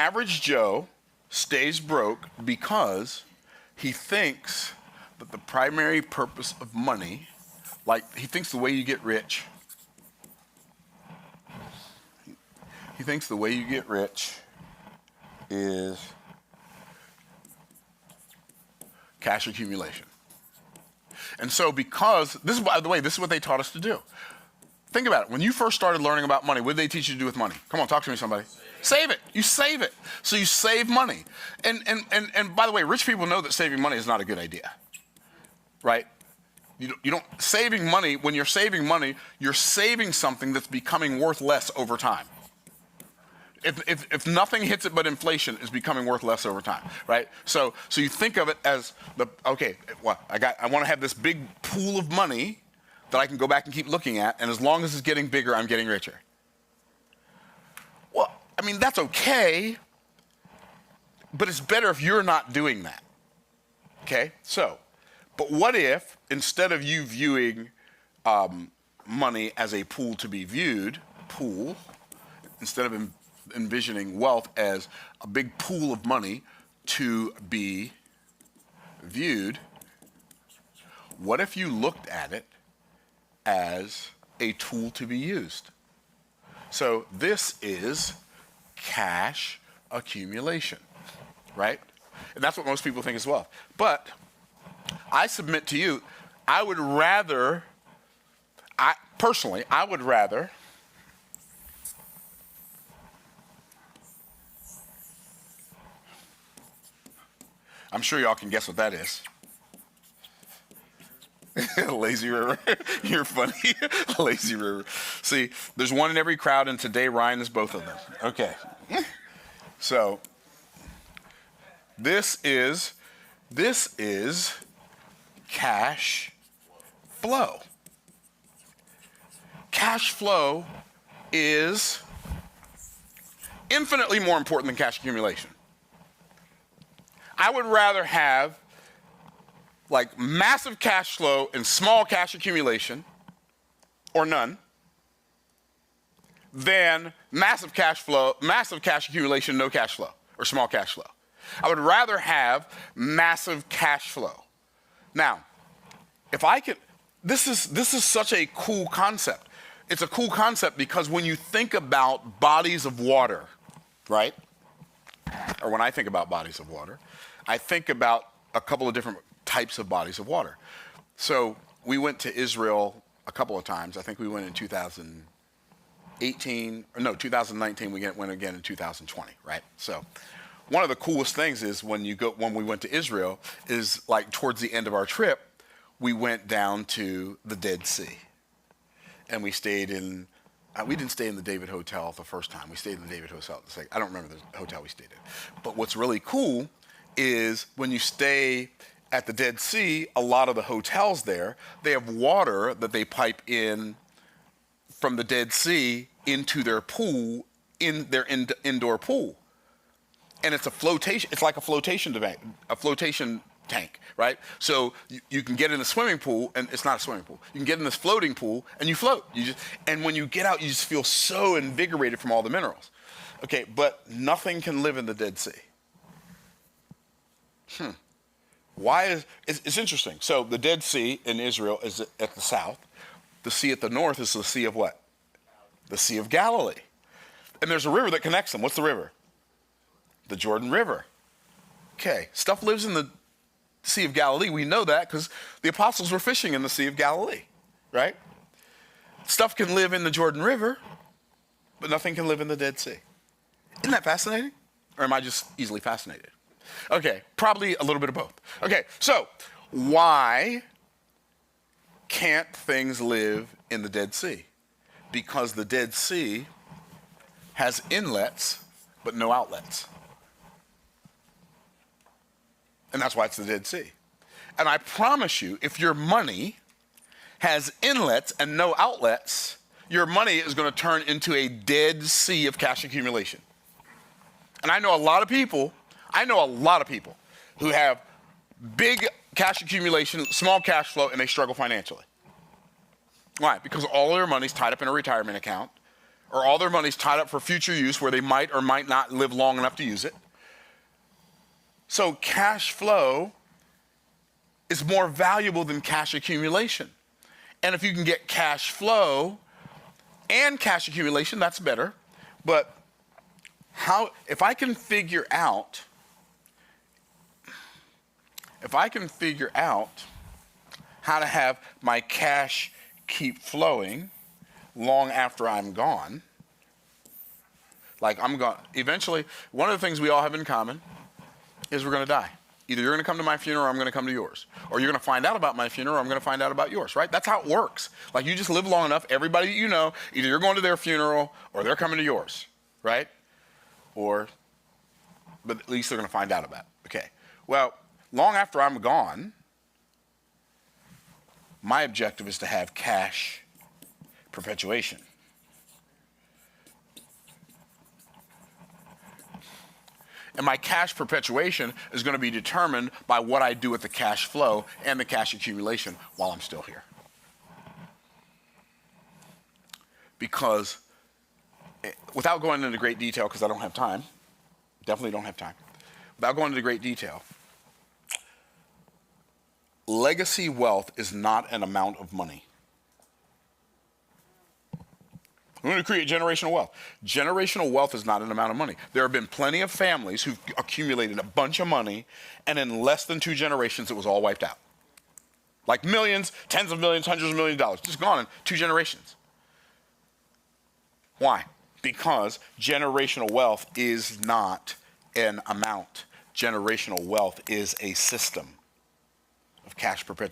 average Joe stays broke because he thinks that the primary purpose of money, like he thinks the way you get rich, is cash accumulation. And so because, this is, by the way, this is what they taught us to do. Think about it. When you first started learning about money, what did they teach you to do with money? Come on, talk to me, somebody. Save it. You save it. So you save money. And by the way, rich people know that saving money is not a good idea, right? You don't, saving money, when you're saving money, you're saving something that's becoming worth less over time. If nothing hits it but inflation, it's becoming worth less over time, right? So you think of it as I want to have this big pool of money that I can go back and keep looking at, and as long as it's getting bigger, I'm getting richer. Well, I mean, that's okay, but it's better if you're not doing that, okay? So, but what if, instead of you viewing money as a pool to be viewed, instead of envisioning wealth as a big pool of money to be viewed, what if you looked at it as a tool to be used? So this is cash accumulation, right? And that's what most people think is wealth. But I submit to you, I would rather, I'm sure y'all can guess what that is. Lazy river. You're funny. Lazy river. See, there's one in every crowd, and today Ryan is both of them. Okay. So this is cash flow. Cash flow is infinitely more important than cash accumulation. I would rather have like massive cash flow and small cash accumulation, or none, than massive cash accumulation, no cash flow, or small cash flow. I would rather have massive cash flow. Now, if I could, this is such a cool concept. It's a cool concept because when you think about bodies of water, right? Or when I think about bodies of water, I think about a couple of different types of bodies of water. So we went to Israel a couple of times. I think we went in 2019, we went again in 2020, right? So one of the coolest things is when we went to Israel is like towards the end of our trip, we went down to the Dead Sea. And we stayed in, we didn't stay in the David Hotel the first time. We stayed in the David Hotel the second. I don't remember the hotel we stayed in. But what's really cool is when you stay at the Dead Sea, a lot of the hotels there, they have water that they pipe in from the Dead Sea into their pool, in their indoor pool. And it's like a flotation tank, right? So you can get in a swimming pool, and it's not a swimming pool. You can get in this floating pool, and you float. And when you get out, you just feel so invigorated from all the minerals. Okay, but nothing can live in the Dead Sea. Why it's interesting. So the Dead Sea in Israel is at the south. The sea at the north is the Sea of what? The Sea of Galilee. And there's a river that connects them. What's the river? The Jordan River. Okay, stuff lives in the Sea of Galilee. We know that because the apostles were fishing in the Sea of Galilee, right? Stuff can live in the Jordan River, but nothing can live in the Dead Sea. Isn't that fascinating? Or am I just easily fascinated? Okay, probably a little bit of both. Okay, so why can't things live in the Dead Sea? Because the Dead Sea has inlets, but no outlets. And that's why it's the Dead Sea. And I promise you, if your money has inlets and no outlets, your money is going to turn into a Dead Sea of cash accumulation. And I know a lot of people who have big cash accumulation, small cash flow, and they struggle financially. Why? Because all their money's tied up in a retirement account, or all their money's tied up for future use where they might or might not live long enough to use it. So cash flow is more valuable than cash accumulation. And if you can get cash flow and cash accumulation, that's better. But if I can figure out how to have my cash keep flowing long after I'm gone, like I'm gone, eventually, one of the things we all have in common is we're going to die. Either you're going to come to my funeral or I'm going to come to yours. Or you're going to find out about my funeral or I'm going to find out about yours, right? That's how it works. Like you just live long enough, everybody that you know, either you're going to their funeral or they're coming to yours, right? But at least they're going to find out about it. Okay. Well, long after I'm gone, my objective is to have cash perpetuation. And my cash perpetuation is going to be determined by what I do with the cash flow and the cash accumulation while I'm still here. Because without going into great detail, because I don't have time, definitely don't have time, without going into great detail, legacy wealth is not an amount of money. We're going to create generational wealth. Generational wealth is not an amount of money. There have been plenty of families who've accumulated a bunch of money, and in less than 2 generations, it was all wiped out. Like millions, tens of millions, hundreds of millions of dollars, just gone in 2 generations. Why? Because generational wealth is not an amount. Generational wealth is a system of cash perpetuation.